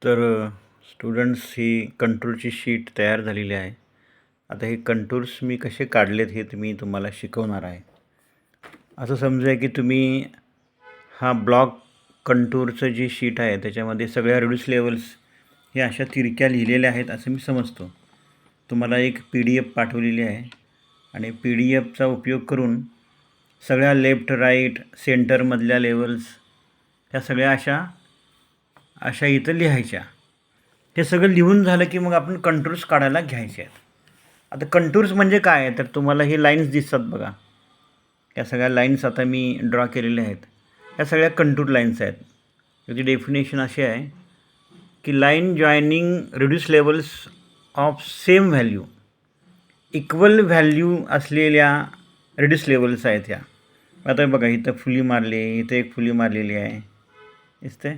तर स्टुडंट्स ही कंटूरची शीट तयार झालेली आहे. आता हे कंटूर्स मी कसे काढलेत हे मी तुम्हाला शिकवणार आहे. असं समजा की तुम्ही हा ब्लॉक कंटूरचं जी शीट आहे त्याच्यामध्ये सगळ्या रेड्यूस लेवल्स हे अशा तिरक्या लिहिलेल्या आहेत असं मी समजतो. तुम्हाला एक PDF पाठवलेली आहे आणि PDFचा उपयोग करून सगळ्या लेफ्ट राईट सेंटरमधल्या लेवल्स ह्या सगळ्या अशा इथं लिहायच्या. हे सगळं लिहून झालं की मग आपण कंटूर्स काढायला घ्यायचे आहेत. आता कंटूर्स म्हणजे काय तर तुम्हाला हे लाईन्स दिसतात बघा. या सगळ्या लाईन्स आता मी ड्रॉ केलेल्या आहेत. या सगळ्या कंटूर लाईन्स आहेत. याची डेफिनेशन अशी आहे की line joining reduce levels of same value equal value असलेल्या रिड्यूस लेवल्स आहेत ह्या. आता बघा इथं फुली मारली, इथं एक फुली मारलेली आहे, दिसते,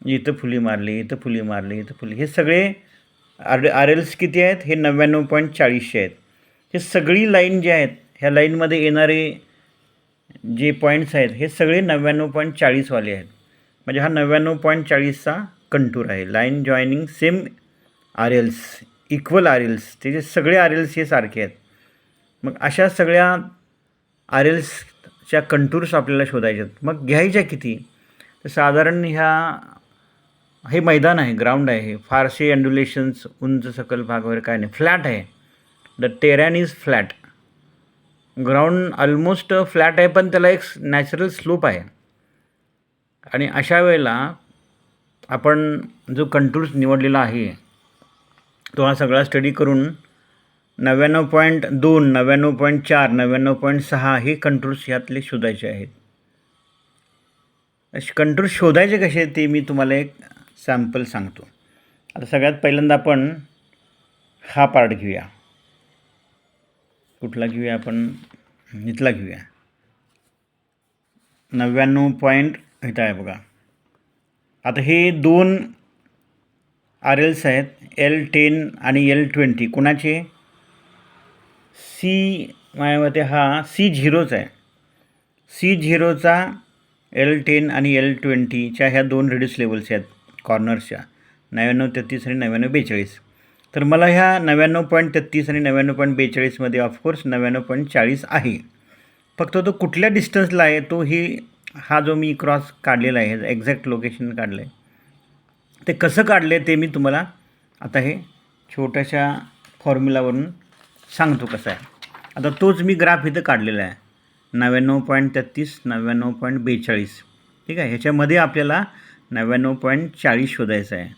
इथं फुली मारली, इथं फुली मारली, इथं फुली. हे सगळे RLs किती आहेत? हे 99.40 आहेत. हे सगळी लाईन जी आहेत ह्या लाईनमध्ये येणारे जे पॉईंट्स आहेत हे सगळे 99.40 वाले आहेत. म्हणजे हा 99.40चा कंटूर आहे. Line joining same RLs equal RLs, त्याचे सगळे RLs हे सारखे आहेत. मग अशा सगळ्या RLsच्या कंटूर्स आपल्याला शोधायचे आहेत. मग घ्यायच्या किती? तर साधारण हे मैदान आहे, ग्राउंड आहे. हे फारसे अँड्युलेशन्स, उंच सकल भाग वगैरे काय नाही, फ्लॅट आहे. The terrain is flat. Ground almost flat आहे पण त्याला एक नॅचरल स्लोप आहे. आणि अशा वेळेला आपण जो कंटूर्स निवडलेला आहे तो हा सगळा स्टडी करून 99.2, 99.4, 99.6 हे कंटूर्स ह्यातले शोधायचे आहेत. कंटूर शोधायचे कसे ते मी तुम्हाला एक सॅम्पल सांगतो. आता सगळ्यात पहिल्यांदा आपण हा पार्ट घेऊया. कुठला घेऊया आपण? इथला घेऊया. 99 इथं आहे बघा. आता हे दोन RLs आहेत, L10 आणि L20. कोणाचे? माझ्या मते हा C0चा आहे. C0चा L10 आणि L20च्या ह्या दोन रिड्यूस लेवल्स आहेत कॉर्नर्सच्या, 99.33 आणि 99.42. तर मला ह्या 99.33 आणि 99.42मध्ये ऑफकोर्स 99.40 आहे. फक्त तो कुठल्या डिस्टन्सला आहे तो हा जो मी क्रॉस काढलेला आहे, एक्झॅक्ट लोकेशन काढलं आहे, ते कसं काढलं आहे ते मी तुम्हाला आता हे छोट्याशा फॉर्म्युलावरून सांगतो कसं आहे. आता तोच मी ग्राफ इथं काढलेला आहे, 99.33, 99.42. ठीक आहे. ह्याच्यामध्ये आपल्याला 99.40 शोधायचं आहे.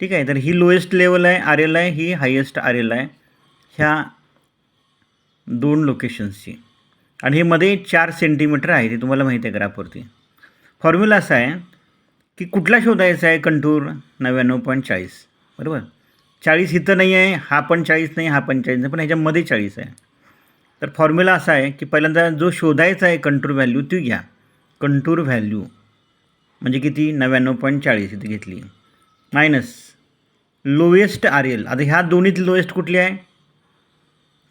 ठीक आहे. तर ही लोएस्ट लेवल आहे RL आहे, ही हायेस्ट RL आहे ह्या दोन लोकेशन्सची. आणि हे मध्ये 4 सेंटीमीटर आहे, ते तुम्हाला माहिती आहे ग्राफवरती. फॉर्म्युला असा आहे की कुठला शोधायचा आहे कंटूर? 99.40, बरोबर. 40 इथं नाही आहे, हा पण 40 नाही, हा पण 40 नाही, पण ह्याच्यामध्ये 40 आहे. तर फॉर्म्युला असा आहे की पहिल्यांदा जो शोधायचा आहे कंटूर व्हॅल्यू ती घ्या. कंटूर व्हॅल्यू म्हणजे किती? 99.40 इथे घेतली, मायनस लोएस्ट RL. आता ह्या दोन्हीत लोएस्ट कुठली आहे?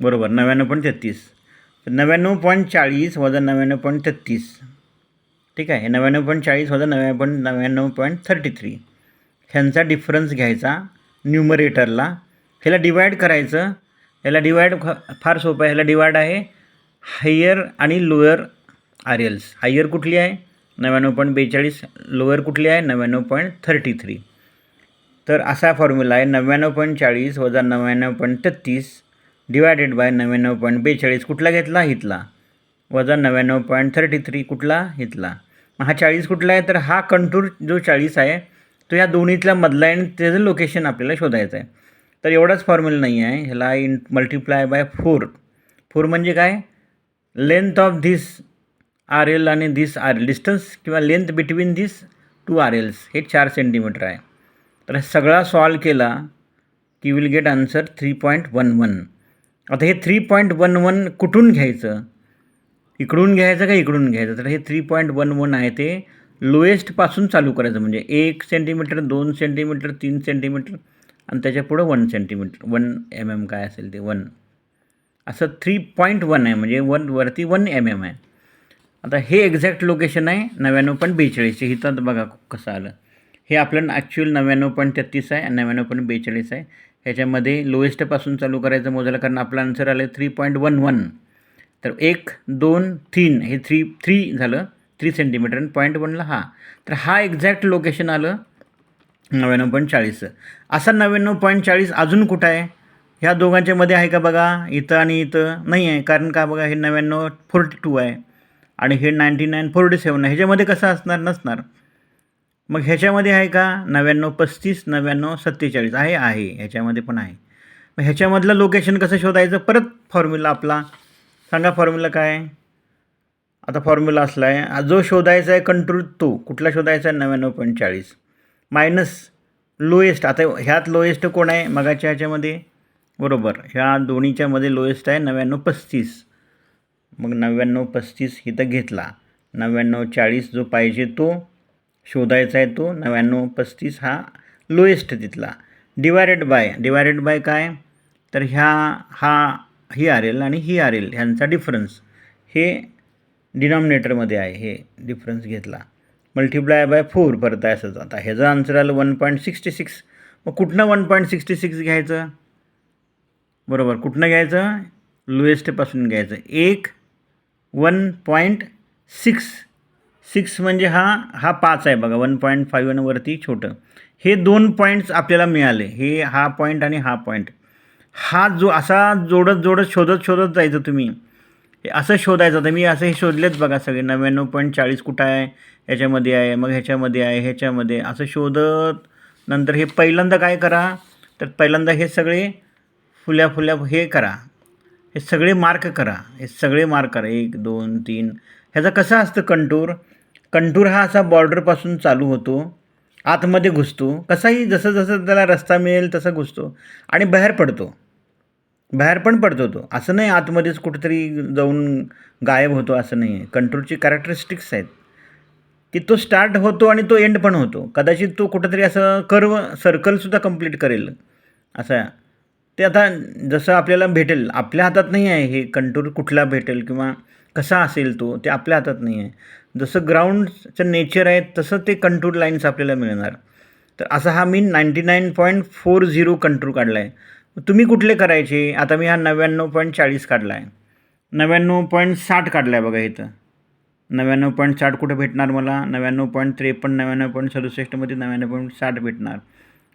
बरोबर, 99.33. तर 99.40 वजा 99.33. ठीक आहे. 99.40 वजा 99.33 ह्यांचा डिफरन्स घ्यायचा न्यूमरेटरला. ह्याला डिवाईड करायचं. ह्याला डिवाईड फार सोपं आहे. ह्याला डिवाईड आहे हायर आणि लोअर RLs. हायर कुठली आहे? 99.42. लोअर कुठली आहे? 99.33. तर असा फॉर्म्युला आहे, 99.40 वजा 99.33 डिवायडेड बाय 99.42. कुठला घेतला? इथला. वजा 99.33 कुठला? इथला. मग हा 40 कुठला आहे? तर हा कंटूर जो 40 आहे तो या दोन्हीतल्या मधला आहे आणि त्याचं लोकेशन आपल्याला शोधायचं आहे. तर एवढाच फॉर्म्युला नाही आहे, ह्याला मल्टिप्लाय बाय 4. 4 म्हणजे काय? लेंथ ऑफ धिस RL आणि धिस RL, डिस्टन्स किंवा लेंथ बिटवीन धिस 2 RLs हे 4 सेंटीमीटर आहे. तर सगळा सॉल्व केला की विल गेट आन्सर 3.11. आता हे 3.11 कुठून घ्यायचं? इकडून घ्यायचं का इकडून घ्यायचं? तर हे 3.11 आहे ते लोएस्टपासून चालू करायचं. म्हणजे 1 सेंटीमीटर, 2 सेंटीमीटर, 3 सेंटीमीटर आणि त्याच्या पुढं 1 सेंटीमीटर, 1 mm काय असेल ते 1, असं 3.1 आहे. म्हणजे वरती 1 mm आहे. आता हे एक्झॅक्ट लोकेशन आहे 99.42. इथं बघा कसं आलं. हे आपलं ॲक्च्युअल 99.33 आहे आणि 99.42 आहे. ह्याच्यामध्ये लोएस्टपासून चालू करायचं मोजायला, कारण आपलं आन्सर आलं 3.11. तर 1, 2, 3 हे 3 झालं 3 सेंटीमीटर आणि 0.1ला हा. तर हा एक्झॅक्ट लोकेशन आलं 99.40. असा 99.40 अजून कुठं आहे? ह्या दोघांच्या मध्ये आहे का बघा? इथं आणि इथं नाही आहे. कारण का बघा, हे 99.42 आहे आणि हे 99.47 आहे. ह्याच्यामध्ये कसं असणार? नसणार. मग ह्याच्यामध्ये आहे का? 99.35, 99.47 आहे. ह्याच्यामध्ये पण आहे. मग ह्याच्यामधलं लोकेशन कसं शोधायचं? परत फॉर्म्युला आपला सांगा. फॉर्म्युला काय? आता फॉर्म्युला असला आहे, जो शोधायचा आहे कंट्रोल, तो कुठला शोधायचा आहे? 99.40 मायनस लोएस्ट. आता ह्यात लोएस्ट कोण आहे? मगाच्या ह्याच्यामध्ये बरोबर, ह्या दोन्हीच्यामध्ये लोएस्ट आहे 99.35. मग 99.35 इथं घेतला. 99.40 जो पाहिजे तो शोधायचा आहे, तो 99.35 हा लोएस्ट तिथला. डिवायडेड बाय काय? तर ही आर एल आणि ही आर एल ह्यांचा डिफरन्स हे डिनॉमिनेटरमध्ये आहे. हे डिफरन्स घेतला मल्टिप्लाय बाय 4 परत आहे असंच. आता ह्याचं आन्सर आलं 1.66. मग कुठनं 1.66 घ्यायचं? बरोबर, कुठनं घ्यायचं? लोएस्टपासून घ्यायचं. 1.6 म्हणजे हा 5 आहे बघा. 1.5 वरती छोटं. हे 2 पॉईंट्स आपल्याला मिळाले. हा पॉईंट आणि हा पॉईंट. हा जो असा जोडत शोधत जायचं तुम्ही. हे असं शोधायचं. तर मी असं हे शोधलेत बघा सगळे. 99.40 कुठं आहे? ह्याच्यामध्ये आहे, मग ह्याच्यामध्ये आहे, ह्याच्यामध्ये असं शोधत. नंतर हे पहिल्यांदा काय करा? तर पहिल्यांदा हे सगळे फुल्या हे करा. हे सगळे मार्क करा. 1, 2, 3. ह्याचा कसं असतं कंटूर हा असा बॉर्डरपासून चालू होतो, आतमध्ये घुसतो. कसाही जसं त्याला रस्ता मिळेल तसं घुसतो आणि बाहेर पण पडतो तो. असं नाही आतमध्येच कुठेतरी जाऊन गायब होतो, असं नाही आहे. कंटूरची कॅरेक्टरिस्टिक्स आहेत की तो स्टार्ट होतो आणि तो एंड पण होतो. कदाचित तो कुठंतरी असं सर्कलसुद्धा कंप्लीट करेल असं. ते आता जसं आपल्याला भेटेल, आपल्या हातात नाही आहे हे कंटूर कुठला भेटेल किंवा कसा असेल तो, ते आपल्या हातात नाही आहे. जसं ग्राउंडचं नेचर आहे तसं ते कंटूर लाईन्स आपल्याला मिळणार. तर असा हा मी 99.40 कंटूर काढला आहे. तुम्ही कुठले करायचे? आता मी हा 99.40 काढला आहे. 99.60 काढला आहे बघा इथं. 99.60 कुठं भेटणार मला? 99.53, 99.67मध्ये 99.60 भेटणार.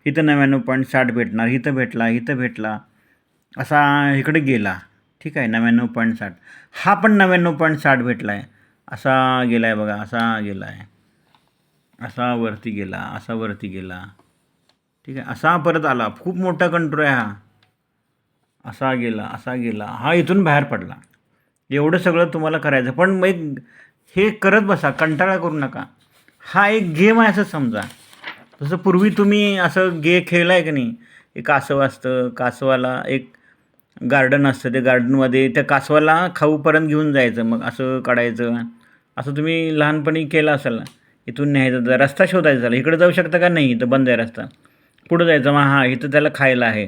इथं 99.60 भेटणार. इथं भेटला असा इकडे गेला. ठीक आहे, 99.60. हा पण 99.60 भेटला आहे. असा गेला आहे बघा, असा गेला आहे, असा वरती गेला. ठीक आहे, असा परत आला. खूप मोठा कंटूर आहे हा. असा गेला. हा इथून बाहेर पडला. एवढं सगळं तुम्हाला करायचं. पण मग हे करत बसा, कंटाळा करू नका. हा एक गेम आहे असं समजा. जसं पूर्वी तुम्ही असं खेळला आहे की नाही? एक कासव असतं, कासवाला एक गार्डन असतं. ते गार्डनमध्ये त्या कासवाला खाऊपर्यंत घेऊन जायचं, मग असं काढायचं. असं तुम्ही लहानपणी केलं असाल. इथून न्यायचं, रस्ता शोधायचा झाला. इकडे जाऊ शकता का? नाही, इथं बंद आहे रस्ता. पुढं जायचं, मग इथं त्याला खायला आहे.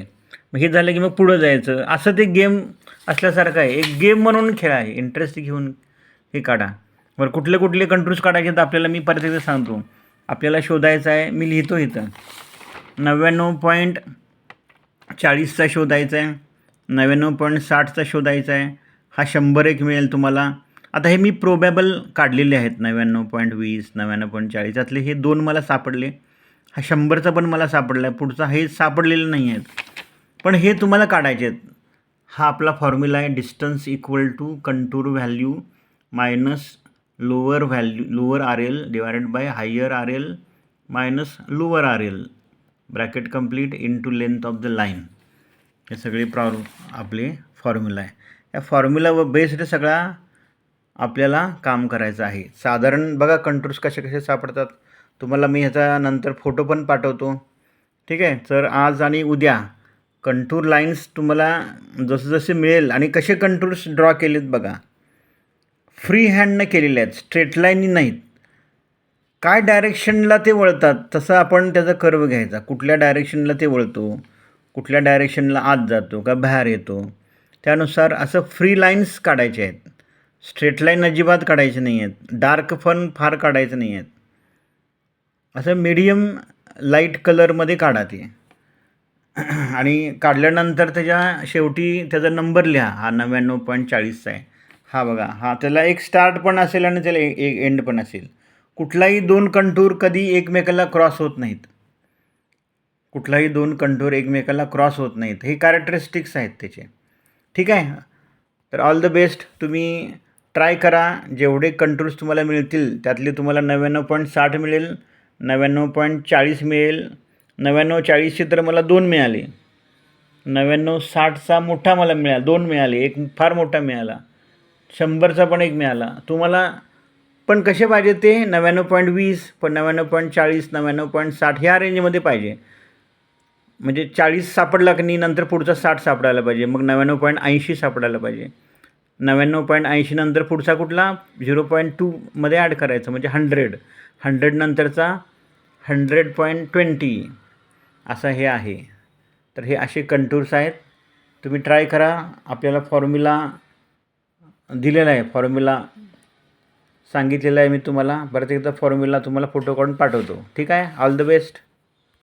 मग हे झालं की मग पुढं जायचं. असं ते गेम असल्यासारखं आहे. एक गेम म्हणून खेळ आहे. इंटरेस्ट घेऊन हे काढा. बरं, कुठले कंट्रोल्स काढायचे तर आपल्याला मी परत एकदा सांगतो. आपल्याला शोधायचं आहे, मी लिहितो इथं. 99.40चा शोधायचा आहे, 99.60चा शोधायचा आहे. हा 101 मिळेल तुम्हाला. आता हे मी प्रोबॅबल काढलेले आहेत. 99.20, 99.40 यातले हे 2 मला सापडले. हा 100चा पण मला सापडला आहे. पुढचा हे सापडलेलं नाही आहेत, पण हे तुम्हाला काढायचे आहेत. हा आपला फॉर्म्युला आहे. Distance equal to contour value minus lower R L divided by higher R L minus lower R L bracket complete into length of the line. हे सगळे आपले फॉर्म्युला आहे. या फॉर्म्युलावर बेस्ड सगळा आपल्याला काम करायचं आहे. साधारण बघा कंटूर्स कसे सापडतात. तुम्हाला मी ह्याचा नंतर फोटो पण पाठवतो. ठीक आहे. तर आज आणि उद्या कंटूर लाईन्स तुम्हाला जसे मिळेल आणि कसे कंटूर्स ड्रॉ केलेत बघा. फ्री हँडनं केलेले आहेत, स्ट्रेट लाईननी नाहीत. काय डायरेक्शनला ते वळतात तसं आपण त्याचा कर्व घ्यायचा. कुठल्या डायरेक्शनला ते वळतो, कुठल्या डायरेक्शनला आत जातो का बाहेर येतो, त्यानुसार असं फ्री लाईन्स काढायचे आहेत. स्ट्रेट लाईन अजिबात काढायचे नाही आहेत. डार्क फार काढायचं नाही आहेत. असं मीडियम लाईट कलरमध्ये काढा ते आणि काढल्यानंतर त्याच्या शेवटी त्याचा नंबर लिहा. हा 99.40चा आहे. हा बघा, हा त्याला एक स्टार्ट पण असेल आणि त्याला एक एंड पण असेल. कुठलाही दोन कंटूर कधी एकमेकाला क्रॉस होत नाहीत. कुठलाही दोन कंटूर एकमेकाला क्रॉस होत नाहीत. हे कॅरेक्टरिस्टिक्स आहेत त्याचे. ठीक आहे. तर ऑल द बेस्ट. तुम्ही ट्राय करा. जेवढे कंटूर्स तुम्हाला मिळतील त्यातले तुम्हाला 99.60 मिळेल, 99.40 मिळेल. 99.40चे तर मला 2 मिळाले. 99.60चा मोठा मला मिळाला, 2 मिळाले. एक फार मोठा मिळाला. 100चा पण एक मिळाला. तुम्हाला पण कसे पाहिजे ते 99.20, पण 99.40, 99.60 ह्या रेंजमध्ये पाहिजे. म्हणजे 40 सापडला की नाही नंतर पुढचा 60 सापडायला पाहिजे. मग 99.80 सापडायला पाहिजे. 99.80 नंतर पुढचा कुठला 0.2मध्ये ॲड करायचं म्हणजे 100. 100 नंतरचा 100.20 असं हे आहे. तर हे असे कंटूर्स आहेत. तुम्ही ट्राय करा. आपल्याला फॉर्म्युला दिलेला आहे, फॉर्म्युला सांगितलेला आहे मी तुम्हाला. परत एकदा फॉर्म्युला तुम्हाला फोटो काढून पाठवतो. ठीक आहे. All the best.